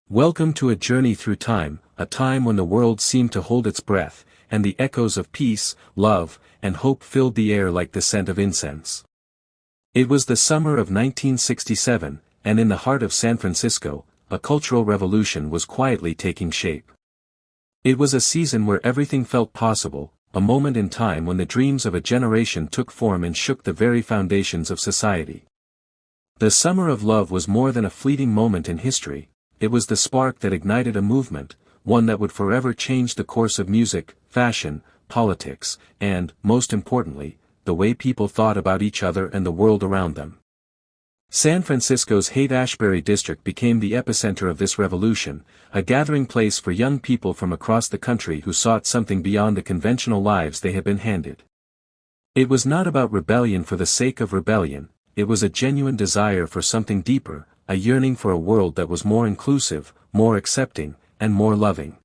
Welcome to a journey through time, a time when the world seemed to hold its breath, and the echoes of peace, love, and hope filled the air like the scent of incense. It was the summer of 1967, and in the heart of San Francisco, a cultural revolution was quietly taking shape. It was a season where everything felt possible, a moment in time when the dreams of a generation took form and shook the very foundations of society. The Summer of Love was more than a fleeting moment in history. It was the spark that ignited a movement, one that would forever change the course of music, fashion, politics, and, most importantly, the way people thought about each other and the world around them. San Francisco's Haight-Ashbury district became the epicenter of this revolution, a gathering place for young people from across the country who sought something beyond the conventional lives they had been handed. It was not about rebellion for the sake of rebellion, it was a genuine desire for something deeper, a yearning for a world that was more inclusive, more accepting, and more loving.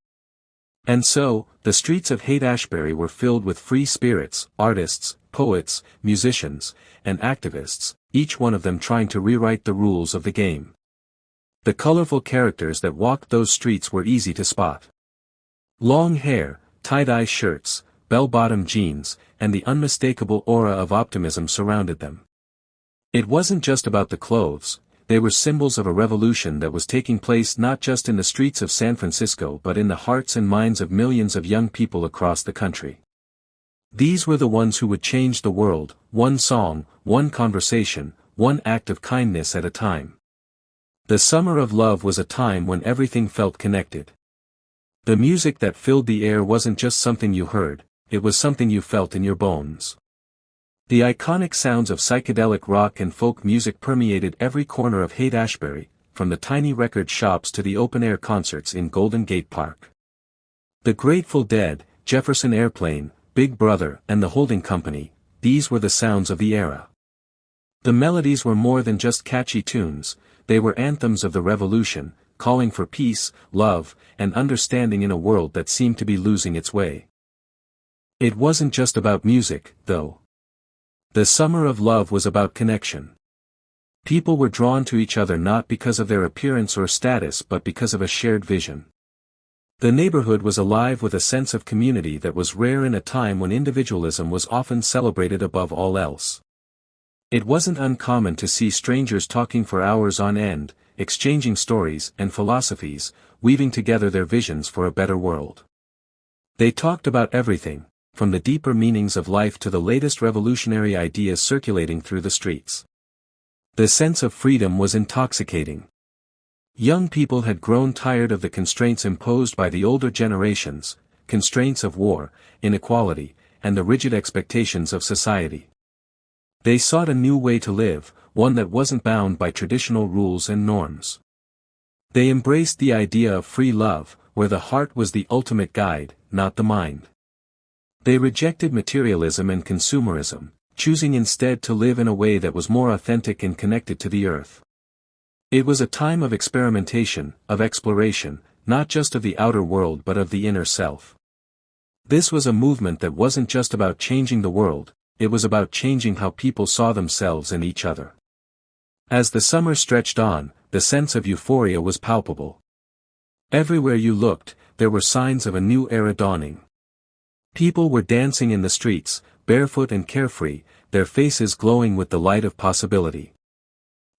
And so, the streets of Haight-Ashbury were filled with free spirits, artists, poets, musicians, and activists, each one of them trying to rewrite the rules of the game. The colorful characters that walked those streets were easy to spot. Long hair, tie-dye shirts, bell-bottom jeans, and the unmistakable aura of optimism surrounded them. It wasn't just about the clothes. They were symbols of a revolution that was taking place not just in the streets of San Francisco but in the hearts and minds of millions of young people across the country. These were the ones who would change the world, one song, one conversation, one act of kindness at a time. The Summer of Love was a time when everything felt connected. The music that filled the air wasn't just something you heard, it was something you felt in your bones. The iconic sounds of psychedelic rock and folk music permeated every corner of Haight-Ashbury, from the tiny record shops to the open-air concerts in Golden Gate Park. The Grateful Dead, Jefferson Airplane, Big Brother, and the Holding Company, these were the sounds of the era. The melodies were more than just catchy tunes, they were anthems of the revolution, calling for peace, love, and understanding in a world that seemed to be losing its way. It wasn't just about music, though. The Summer of Love was about connection. People were drawn to each other not because of their appearance or status but because of a shared vision. The neighborhood was alive with a sense of community that was rare in a time when individualism was often celebrated above all else. It wasn't uncommon to see strangers talking for hours on end, exchanging stories and philosophies, weaving together their visions for a better world. They talked about everything, from the deeper meanings of life to the latest revolutionary ideas circulating through the streets. The sense of freedom was intoxicating. Young people had grown tired of the constraints imposed by the older generations, constraints of war, inequality, and the rigid expectations of society. They sought a new way to live, one that wasn't bound by traditional rules and norms. They embraced the idea of free love, where the heart was the ultimate guide, not the mind. They rejected materialism and consumerism, choosing instead to live in a way that was more authentic and connected to the earth. It was a time of experimentation, of exploration, not just of the outer world but of the inner self. This was a movement that wasn't just about changing the world, it was about changing how people saw themselves and each other. As the summer stretched on, the sense of euphoria was palpable. Everywhere you looked, there were signs of a new era dawning. People were dancing in the streets, barefoot and carefree, their faces glowing with the light of possibility.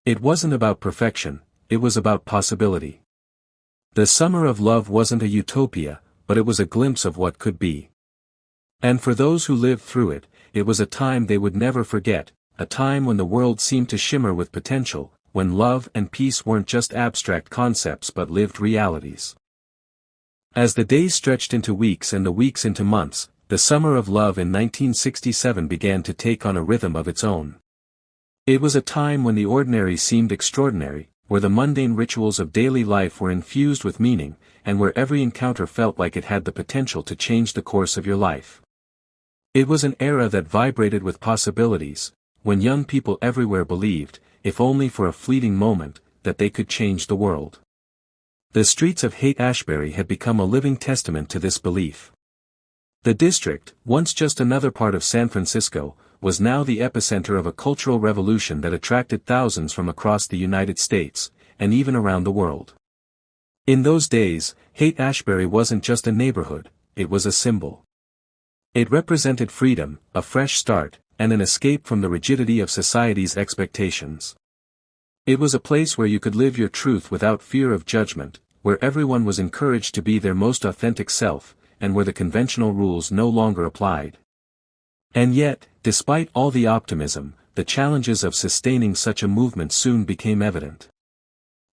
It wasn't about perfection, it was about possibility. The Summer of Love wasn't a utopia, but it was a glimpse of what could be. And for those who lived through it, it was a time they would never forget, a time when the world seemed to shimmer with potential, when love and peace weren't just abstract concepts but lived realities. As the days stretched into weeks and the weeks into months, the Summer of Love in 1967 began to take on a rhythm of its own. It was a time when the ordinary seemed extraordinary, where the mundane rituals of daily life were infused with meaning, and where every encounter felt like it had the potential to change the course of your life. It was an era that vibrated with possibilities, when young people everywhere believed, if only for a fleeting moment, that they could change the world. The streets of Haight-Ashbury had become a living testament to this belief. The district, once just another part of San Francisco, was now the epicenter of a cultural revolution that attracted thousands from across the United States, and even around the world. In those days, Haight-Ashbury wasn't just a neighborhood, it was a symbol. It represented freedom, a fresh start, and an escape from the rigidity of society's expectations. It was a place where you could live your truth without fear of judgment, where everyone was encouraged to be their most authentic self, and where the conventional rules no longer applied. And yet, despite all the optimism, the challenges of sustaining such a movement soon became evident.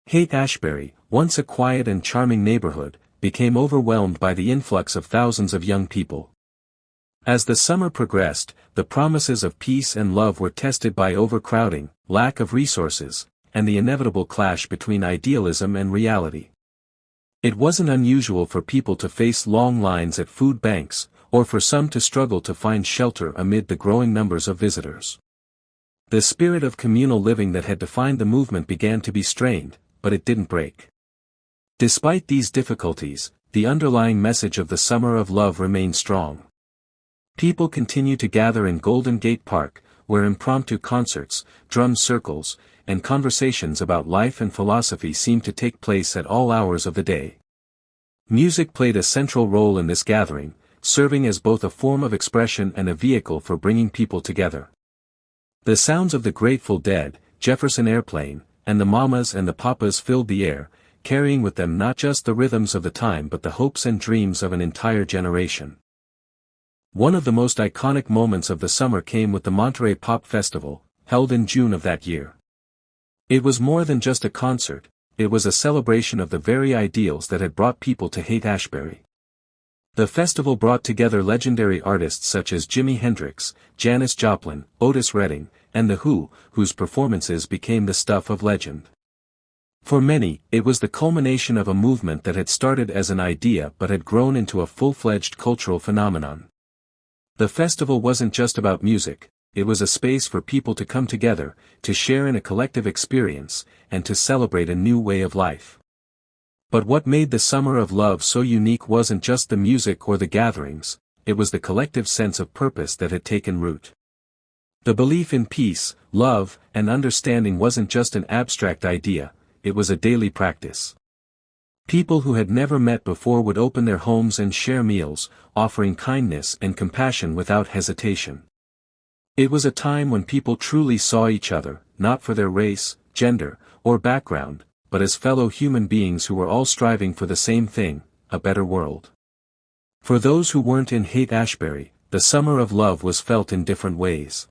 Haight-Ashbury, once a quiet and charming neighborhood, became overwhelmed by the influx of thousands of young people. As the summer progressed, the promises of peace and love were tested by overcrowding, lack of resources, and the inevitable clash between idealism and reality. It wasn't unusual for people to face long lines at food banks, or for some to struggle to find shelter amid the growing numbers of visitors. The spirit of communal living that had defined the movement began to be strained, but it didn't break. Despite these difficulties, the underlying message of the Summer of Love remained strong. People continued to gather in Golden Gate Park, where impromptu concerts, drum circles, and conversations about life and philosophy seemed to take place at all hours of the day. Music played a central role in this gathering, serving as both a form of expression and a vehicle for bringing people together. The sounds of the Grateful Dead, Jefferson Airplane, and the Mamas and the Papas filled the air, carrying with them not just the rhythms of the time but the hopes and dreams of an entire generation. One of the most iconic moments of the summer came with the Monterey Pop Festival, held in June of that year. It was more than just a concert, it was a celebration of the very ideals that had brought people to Haight-Ashbury. The festival brought together legendary artists such as Jimi Hendrix, Janis Joplin, Otis Redding, and The Who, whose performances became the stuff of legend. For many, it was the culmination of a movement that had started as an idea but had grown into a full-fledged cultural phenomenon. The festival wasn't just about music, it was a space for people to come together, to share in a collective experience, and to celebrate a new way of life. But what made the Summer of Love so unique wasn't just the music or the gatherings, it was the collective sense of purpose that had taken root. The belief in peace, love, and understanding wasn't just an abstract idea, it was a daily practice. People who had never met before would open their homes and share meals, offering kindness and compassion without hesitation. It was a time when people truly saw each other, not for their race, gender, or background, but as fellow human beings who were all striving for the same thing, a better world. For those who weren't in Haight-Ashbury, the Summer of Love was felt in different ways.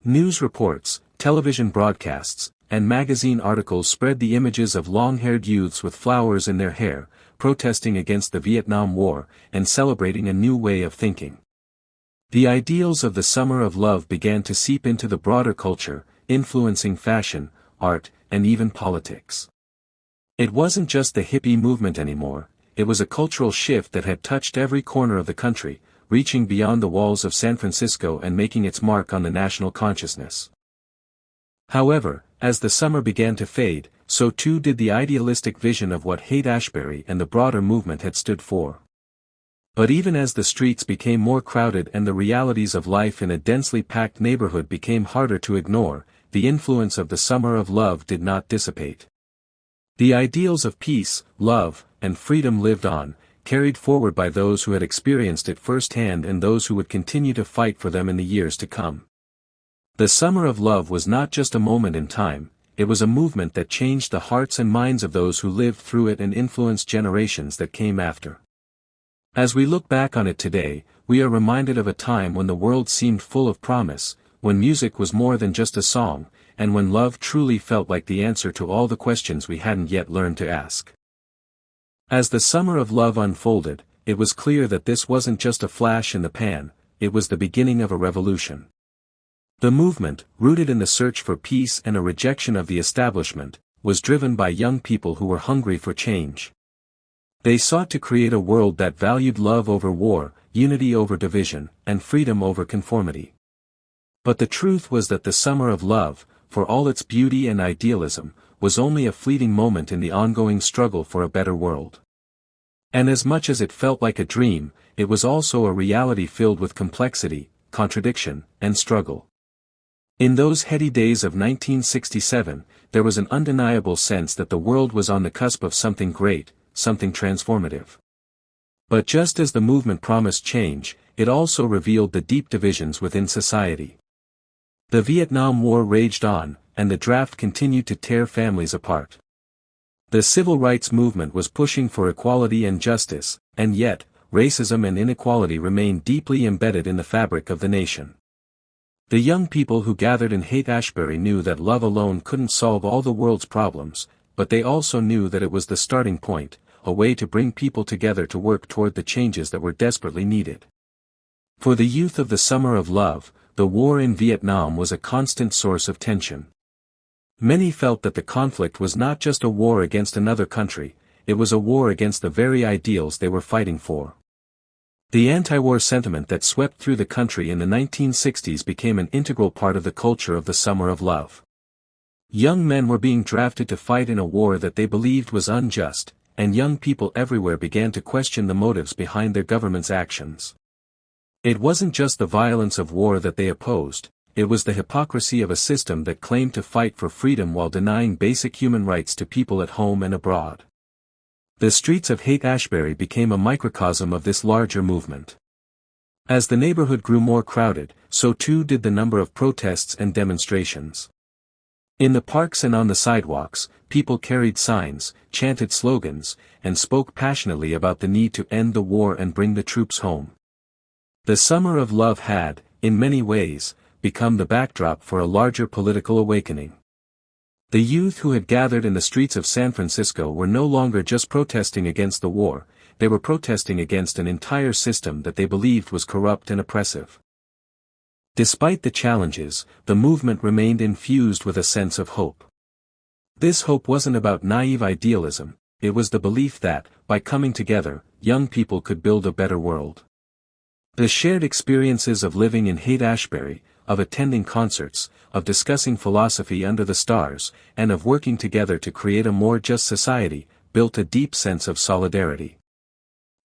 News reports, television broadcasts, and magazine articles spread the images of long-haired youths with flowers in their hair, protesting against the Vietnam War, and celebrating a new way of thinking. The ideals of the Summer of Love began to seep into the broader culture, influencing fashion, art, and even politics. It wasn't just the hippie movement anymore, it was a cultural shift that had touched every corner of the country, reaching beyond the walls of San Francisco and making its mark on the national consciousness. However, as the summer began to fade, so too did the idealistic vision of what Haight-Ashbury and the broader movement had stood for. But even as the streets became more crowded and the realities of life in a densely packed neighborhood became harder to ignore, the influence of the Summer of Love did not dissipate. The ideals of peace, love, and freedom lived on, carried forward by those who had experienced it firsthand and those who would continue to fight for them in the years to come. The Summer of Love was not just a moment in time, it was a movement that changed the hearts and minds of those who lived through it and influenced generations that came after. As we look back on it today, we are reminded of a time when the world seemed full of promise, when music was more than just a song, and when love truly felt like the answer to all the questions we hadn't yet learned to ask. As the Summer of Love unfolded, it was clear that this wasn't just a flash in the pan, it was the beginning of a revolution. The movement, rooted in the search for peace and a rejection of the establishment, was driven by young people who were hungry for change. They sought to create a world that valued love over war, unity over division, and freedom over conformity. But the truth was that the Summer of Love, for all its beauty and idealism, was only a fleeting moment in the ongoing struggle for a better world. And as much as it felt like a dream, it was also a reality filled with complexity, contradiction, and struggle. In those heady days of 1967, there was an undeniable sense that the world was on the cusp of something great, something transformative. But just as the movement promised change, it also revealed the deep divisions within society. The Vietnam War raged on, and the draft continued to tear families apart. The civil rights movement was pushing for equality and justice, and yet, racism and inequality remained deeply embedded in the fabric of the nation. The young people who gathered in Haight-Ashbury knew that love alone couldn't solve all the world's problems, but they also knew that it was the starting point, a way to bring people together to work toward the changes that were desperately needed. For the youth of the Summer of Love, the war in Vietnam was a constant source of tension. Many felt that the conflict was not just a war against another country, it was a war against the very ideals they were fighting for. The anti-war sentiment that swept through the country in the 1960s became an integral part of the culture of the Summer of Love. Young men were being drafted to fight in a war that they believed was unjust, and young people everywhere began to question the motives behind their government's actions. It wasn't just the violence of war that they opposed, it was the hypocrisy of a system that claimed to fight for freedom while denying basic human rights to people at home and abroad. The streets of Haight-Ashbury became a microcosm of this larger movement. As the neighborhood grew more crowded, so too did the number of protests and demonstrations. In the parks and on the sidewalks, people carried signs, chanted slogans, and spoke passionately about the need to end the war and bring the troops home. The Summer of Love had, in many ways, become the backdrop for a larger political awakening. The youth who had gathered in the streets of San Francisco were no longer just protesting against the war, they were protesting against an entire system that they believed was corrupt and oppressive. Despite the challenges, the movement remained infused with a sense of hope. This hope wasn't about naive idealism, it was the belief that, by coming together, young people could build a better world. The shared experiences of living in Haight-Ashbury, of attending concerts, of discussing philosophy under the stars, and of working together to create a more just society, built a deep sense of solidarity.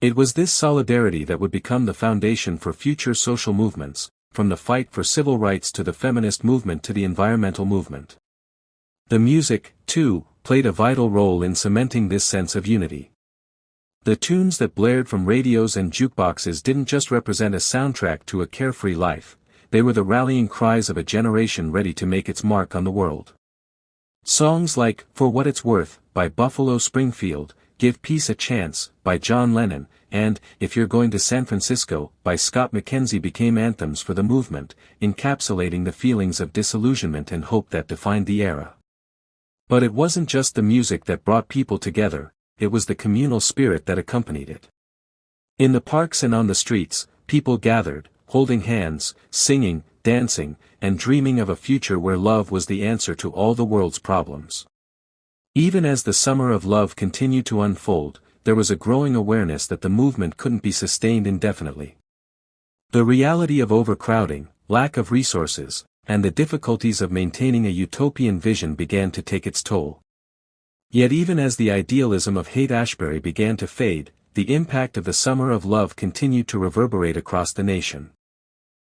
It was this solidarity that would become the foundation for future social movements, from the fight for civil rights to the feminist movement to the environmental movement. The music, too, played a vital role in cementing this sense of unity. The tunes that blared from radios and jukeboxes didn't just represent a soundtrack to a carefree life, they were the rallying cries of a generation ready to make its mark on the world. Songs like "For What It's Worth" by Buffalo Springfield, "Give Peace a Chance" by John Lennon, and "If You're Going to San Francisco" by Scott McKenzie became anthems for the movement, encapsulating the feelings of disillusionment and hope that defined the era. But it wasn't just the music that brought people together, it was the communal spirit that accompanied it. In the parks and on the streets, people gathered, holding hands, singing, dancing, and dreaming of a future where love was the answer to all the world's problems. Even as the Summer of Love continued to unfold, there was a growing awareness that the movement couldn't be sustained indefinitely. The reality of overcrowding, lack of resources, and the difficulties of maintaining a utopian vision began to take its toll. Yet even as the idealism of Haight-Ashbury began to fade, the impact of the Summer of Love continued to reverberate across the nation.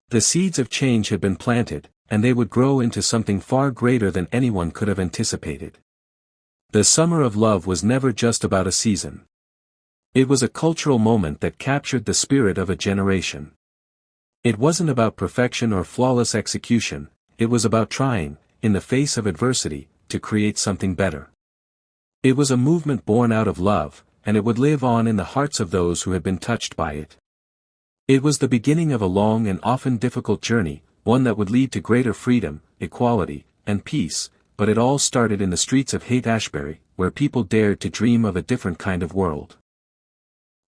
The seeds of change had been planted, and they would grow into something far greater than anyone could have anticipated. The Summer of Love was never just about a season. It was a cultural moment that captured the spirit of a generation. It wasn't about perfection or flawless execution, it was about trying, in the face of adversity, to create something better. It was a movement born out of love, and it would live on in the hearts of those who had been touched by it. It was the beginning of a long and often difficult journey, one that would lead to greater freedom, equality, and peace, but it all started in the streets of Haight-Ashbury, where people dared to dream of a different kind of world.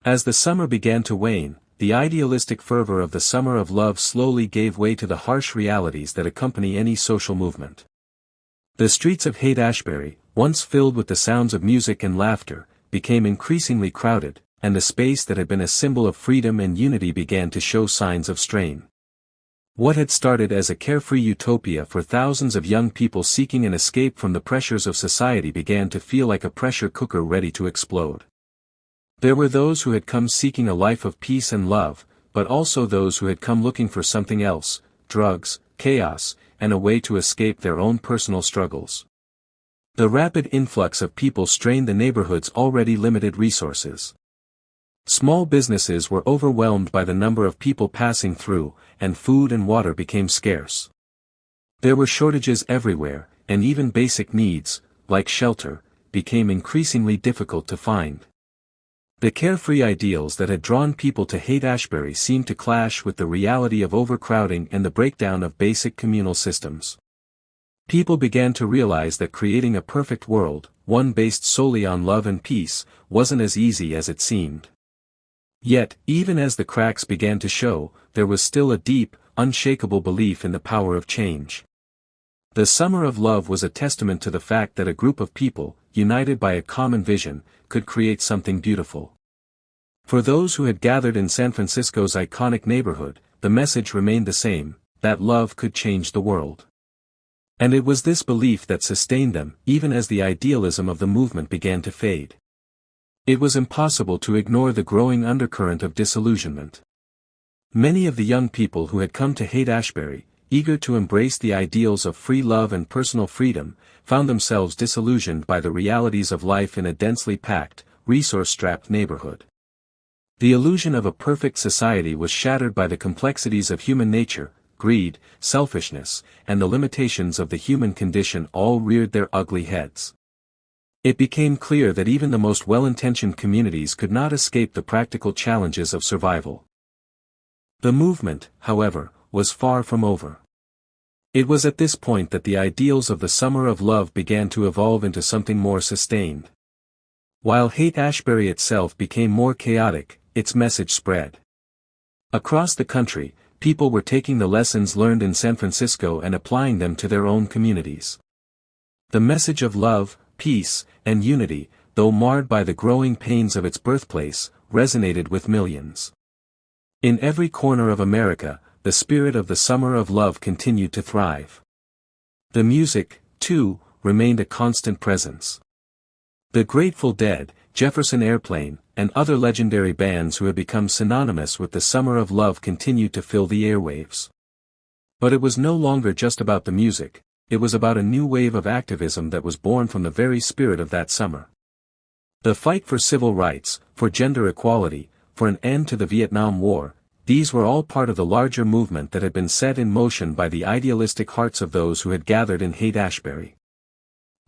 As the summer began to wane, the idealistic fervor of the Summer of Love slowly gave way to the harsh realities that accompany any social movement. The streets of Haight-Ashbury, once filled with the sounds of music and laughter, became increasingly crowded, and the space that had been a symbol of freedom and unity began to show signs of strain. What had started as a carefree utopia for thousands of young people seeking an escape from the pressures of society began to feel like a pressure cooker ready to explode. There were those who had come seeking a life of peace and love, but also those who had come looking for something else: drugs, chaos, and a way to escape their own personal struggles. The rapid influx of people strained the neighborhood's already limited resources. Small businesses were overwhelmed by the number of people passing through, and food and water became scarce. There were shortages everywhere, and even basic needs, like shelter, became increasingly difficult to find. The carefree ideals that had drawn people to Haight-Ashbury seemed to clash with the reality of overcrowding and the breakdown of basic communal systems. People began to realize that creating a perfect world, one based solely on love and peace, wasn't as easy as it seemed. Yet, even as the cracks began to show, there was still a deep, unshakable belief in the power of change. The Summer of Love was a testament to the fact that a group of people, united by a common vision, could create something beautiful. For those who had gathered in San Francisco's iconic neighborhood, the message remained the same, that love could change the world. And it was this belief that sustained them, even as the idealism of the movement began to fade. It was impossible to ignore the growing undercurrent of disillusionment. Many of the young people who had come to Haight-Ashbury, eager to embrace the ideals of free love and personal freedom, found themselves disillusioned by the realities of life in a densely packed, resource-strapped neighborhood. The illusion of a perfect society was shattered by the complexities of human nature, greed, selfishness, and the limitations of the human condition all reared their ugly heads. It became clear that even the most well-intentioned communities could not escape the practical challenges of survival. The movement, however, was far from over. It was at this point that the ideals of the Summer of Love began to evolve into something more sustained. While Haight-Ashbury itself became more chaotic, its message spread. Across the country, people were taking the lessons learned in San Francisco and applying them to their own communities. The message of love, peace, and unity, though marred by the growing pains of its birthplace, resonated with millions. In every corner of America, the spirit of the Summer of Love continued to thrive. The music, too, remained a constant presence. The Grateful Dead, Jefferson Airplane, and other legendary bands who had become synonymous with the Summer of Love continued to fill the airwaves. But it was no longer just about the music, it was about a new wave of activism that was born from the very spirit of that summer. The fight for civil rights, for gender equality, for an end to the Vietnam War, these were all part of the larger movement that had been set in motion by the idealistic hearts of those who had gathered in Haight-Ashbury.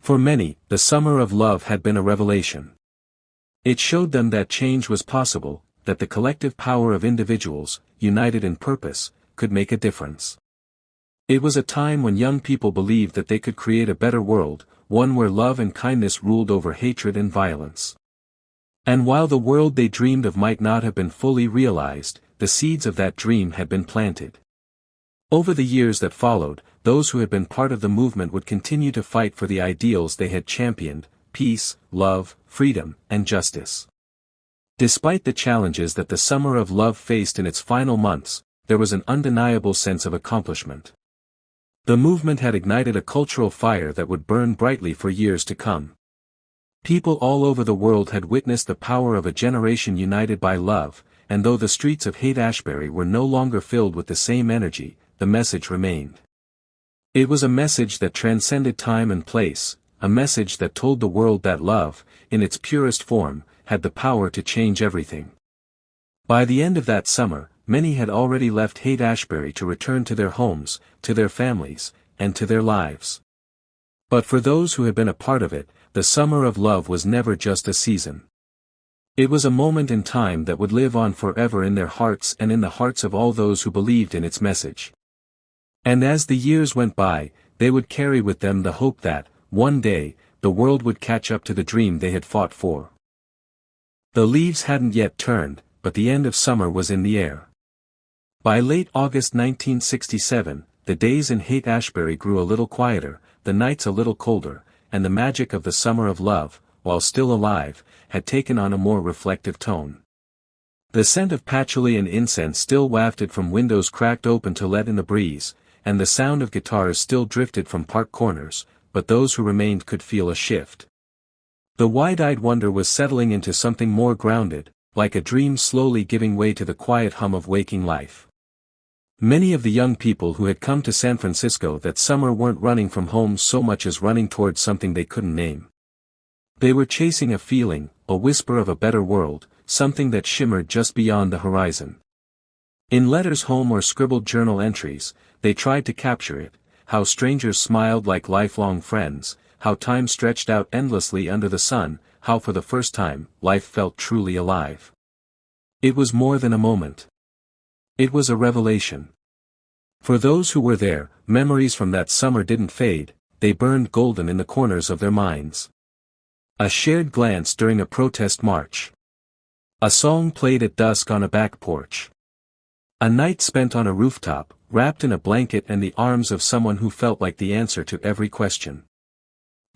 For many, the Summer of Love had been a revelation. It showed them that change was possible, that the collective power of individuals, united in purpose, could make a difference. It was a time when young people believed that they could create a better world, one where love and kindness ruled over hatred and violence. And while the world they dreamed of might not have been fully realized, the seeds of that dream had been planted. Over the years that followed, those who had been part of the movement would continue to fight for the ideals they had championed: peace, love, freedom, and justice. Despite the challenges that the Summer of Love faced in its final months, there was an undeniable sense of accomplishment. The movement had ignited a cultural fire that would burn brightly for years to come. People all over the world had witnessed the power of a generation united by love, and though the streets of Haight-Ashbury were no longer filled with the same energy, the message remained. It was a message that transcended time and place, a message that told the world that love, in its purest form, had the power to change everything. By the end of that summer, many had already left Haight-Ashbury to return to their homes, to their families, and to their lives. But for those who had been a part of it, the Summer of Love was never just a season. It was a moment in time that would live on forever in their hearts and in the hearts of all those who believed in its message. And as the years went by, they would carry with them the hope that, one day, the world would catch up to the dream they had fought for. The leaves hadn't yet turned, but the end of summer was in the air. By late August 1967, the days in Haight-Ashbury grew a little quieter, the nights a little colder, and the magic of the Summer of Love, while still alive, had taken on a more reflective tone. The scent of patchouli and incense still wafted from windows cracked open to let in the breeze, and the sound of guitars still drifted from park corners, but those who remained could feel a shift. The wide-eyed wonder was settling into something more grounded, like a dream slowly giving way to the quiet hum of waking life. Many of the young people who had come to San Francisco that summer weren't running from home so much as running towards something they couldn't name. They were chasing a feeling, a whisper of a better world, something that shimmered just beyond the horizon. In letters home or scribbled journal entries, they tried to capture it, how strangers smiled like lifelong friends, how time stretched out endlessly under the sun, how for the first time, life felt truly alive. It was more than a moment. It was a revelation. For those who were there, memories from that summer didn't fade, they burned golden in the corners of their minds. A shared glance during a protest march. A song played at dusk on a back porch. A night spent on a rooftop, wrapped in a blanket and the arms of someone who felt like the answer to every question.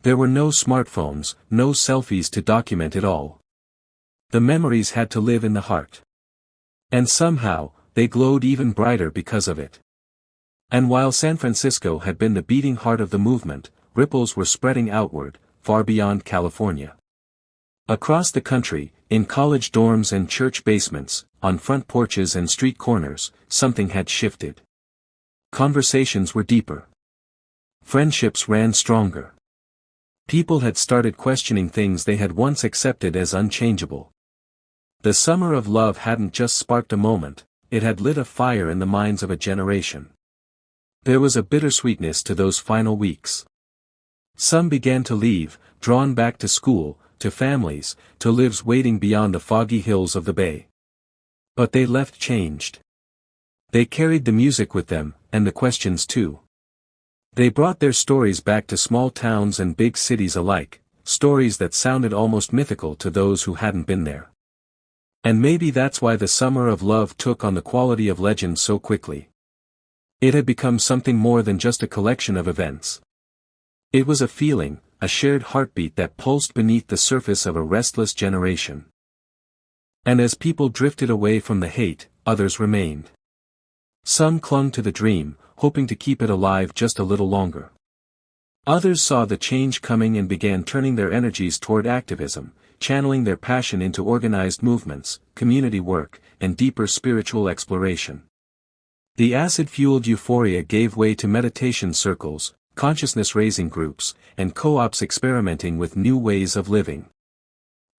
There were no smartphones, no selfies to document it all. The memories had to live in the heart. And somehow, they glowed even brighter because of it. And while San Francisco had been the beating heart of the movement, ripples were spreading outward, far beyond California. Across the country, in college dorms and church basements, on front porches and street corners, something had shifted. Conversations were deeper. Friendships ran stronger. People had started questioning things they had once accepted as unchangeable. The summer of love hadn't just sparked a moment, it had lit a fire in the minds of a generation. There was a bittersweetness to those final weeks. Some began to leave, drawn back to school, to families, to lives waiting beyond the foggy hills of the Bay. But they left changed. They carried the music with them, and the questions too. They brought their stories back to small towns and big cities alike, stories that sounded almost mythical to those who hadn't been there. And maybe that's why the summer of love took on the quality of legend so quickly. It had become something more than just a collection of events. It was a feeling, a shared heartbeat that pulsed beneath the surface of a restless generation. And as people drifted away from the hate, others remained. Some clung to the dream, hoping to keep it alive just a little longer. Others saw the change coming and began turning their energies toward activism, channeling their passion into organized movements, community work, and deeper spiritual exploration. The acid-fueled euphoria gave way to meditation circles, consciousness-raising groups, and co-ops experimenting with new ways of living.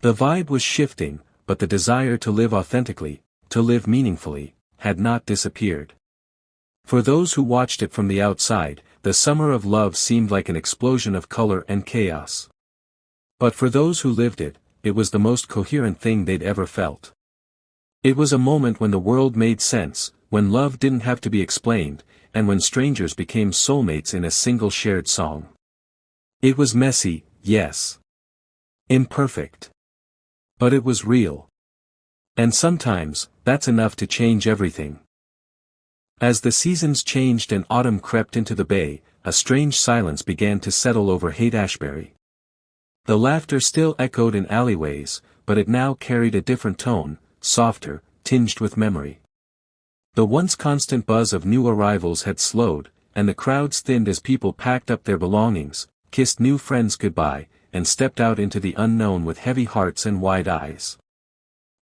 The vibe was shifting, but the desire to live authentically, to live meaningfully, had not disappeared. For those who watched it from the outside, the summer of love seemed like an explosion of color and chaos. But for those who lived it, it was the most coherent thing they'd ever felt. It was a moment when the world made sense, when love didn't have to be explained, and when strangers became soulmates in a single shared song. It was messy, yes. Imperfect. But it was real. And sometimes, that's enough to change everything. As the seasons changed and autumn crept into the Bay, a strange silence began to settle over Haight-Ashbury. The laughter still echoed in alleyways, but it now carried a different tone, softer, tinged with memory. The once constant buzz of new arrivals had slowed, and the crowds thinned as people packed up their belongings, kissed new friends goodbye, and stepped out into the unknown with heavy hearts and wide eyes.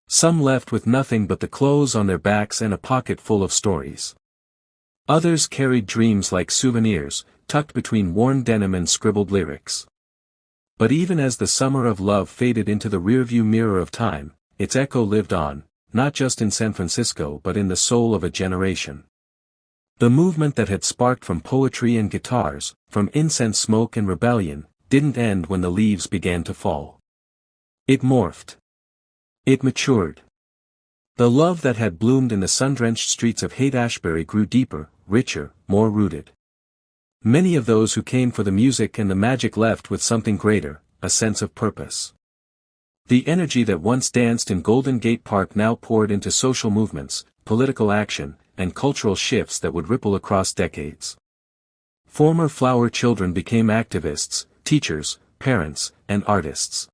Some left with nothing but the clothes on their backs and a pocket full of stories. Others carried dreams like souvenirs, tucked between worn denim and scribbled lyrics. But even as the summer of love faded into the rearview mirror of time, its echo lived on, not just in San Francisco but in the soul of a generation. The movement that had sparked from poetry and guitars, from incense smoke and rebellion, didn't end when the leaves began to fall. It morphed. It matured. The love that had bloomed in the sun-drenched streets of Haight-Ashbury grew deeper, richer, more rooted. Many of those who came for the music and the magic left with something greater, a sense of purpose. The energy that once danced in Golden Gate Park now poured into social movements, political action, and cultural shifts that would ripple across decades. Former flower children became activists, teachers, parents, and artists.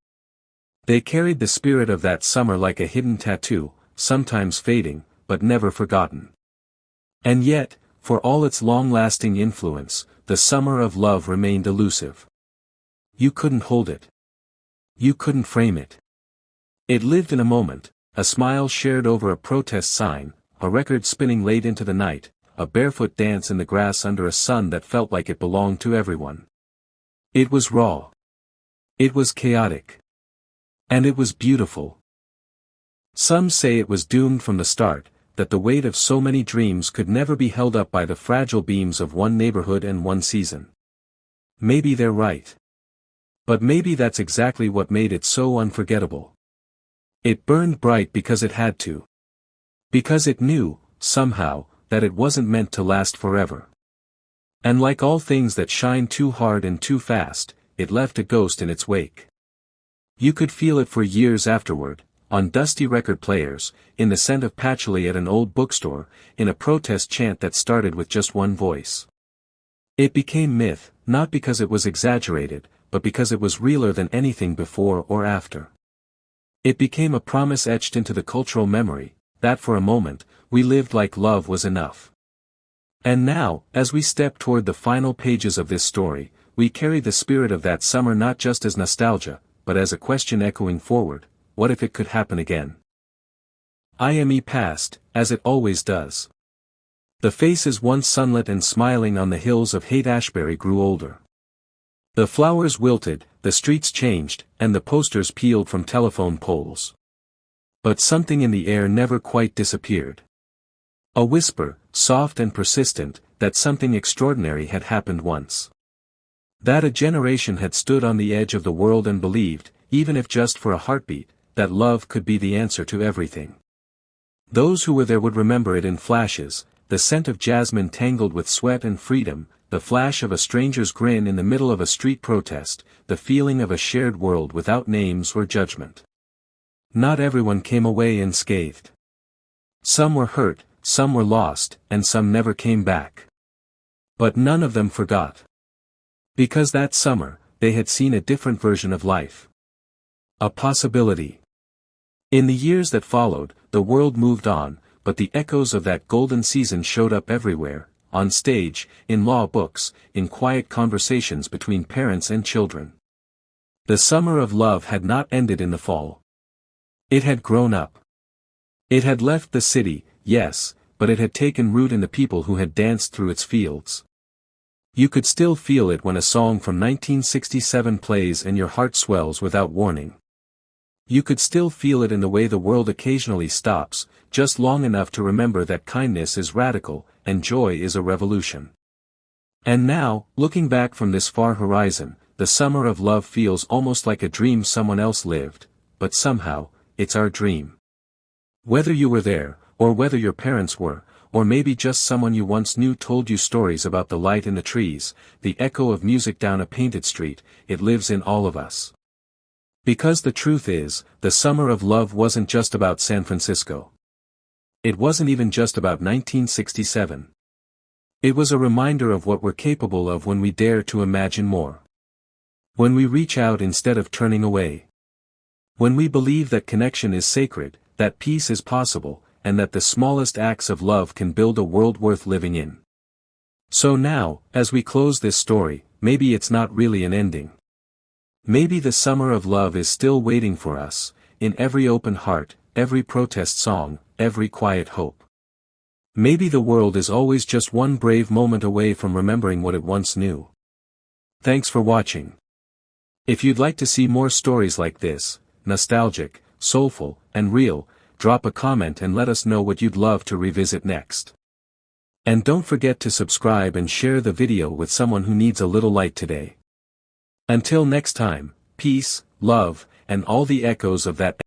They carried the spirit of that summer like a hidden tattoo, sometimes fading, but never forgotten. And yet, for all its long-lasting influence, the summer of love remained elusive. You couldn't hold it. You couldn't frame it. It lived in a moment, a smile shared over a protest sign, a record spinning late into the night, a barefoot dance in the grass under a sun that felt like it belonged to everyone. It was raw. It was chaotic. And it was beautiful. Some say it was doomed from the start, that the weight of so many dreams could never be held up by the fragile beams of one neighborhood and one season. Maybe they're right. But maybe that's exactly what made it so unforgettable. It burned bright because it had to. Because it knew, somehow, that it wasn't meant to last forever. And like all things that shine too hard and too fast, it left a ghost in its wake. You could feel it for years afterward, on dusty record players, in the scent of patchouli at an old bookstore, in a protest chant that started with just one voice. It became myth, not because it was exaggerated, but because it was realer than anything before or after. It became a promise etched into the cultural memory, that for a moment, we lived like love was enough. And now, as we step toward the final pages of this story, we carry the spirit of that summer not just as nostalgia, but as a question echoing forward: what if it could happen again? IME passed, as it always does. The faces once sunlit and smiling on the hills of Haight-Ashbury grew older. The flowers wilted, the streets changed, and the posters peeled from telephone poles. But something in the air never quite disappeared. A whisper, soft and persistent, that something extraordinary had happened once. That a generation had stood on the edge of the world and believed, even if just for a heartbeat, that love could be the answer to everything. Those who were there would remember it in flashes: the scent of jasmine tangled with sweat and freedom, the flash of a stranger's grin in the middle of a street protest, the feeling of a shared world without names or judgment. Not everyone came away unscathed. Some were hurt, some were lost, and some never came back. But none of them forgot. Because that summer, they had seen a different version of life. A possibility. In the years that followed, the world moved on, but the echoes of that golden season showed up everywhere: on stage, in law books, in quiet conversations between parents and children. The summer of love had not ended in the fall. It had grown up. It had left the city, yes, but it had taken root in the people who had danced through its fields. You could still feel it when a song from 1967 plays and your heart swells without warning. You could still feel it in the way the world occasionally stops, just long enough to remember that kindness is radical, and joy is a revolution. And now, looking back from this far horizon, the summer of love feels almost like a dream someone else lived, but somehow, it's our dream. Whether you were there, or whether your parents were, or maybe just someone you once knew told you stories about the light in the trees, the echo of music down a painted street, it lives in all of us. Because the truth is, the summer of love wasn't just about San Francisco. It wasn't even just about 1967. It was a reminder of what we're capable of when we dare to imagine more. When we reach out instead of turning away. When we believe that connection is sacred, that peace is possible, and that the smallest acts of love can build a world worth living in. So now, as we close this story, maybe it's not really an ending. Maybe the summer of love is still waiting for us, in every open heart, every protest song, every quiet hope. Maybe the world is always just one brave moment away from remembering what it once knew. Thanks for watching. If you'd like to see more stories like this, nostalgic, soulful, and real, drop a comment and let us know what you'd love to revisit next. And don't forget to subscribe and share the video with someone who needs a little light today. Until next time, peace, love, and all the echoes of that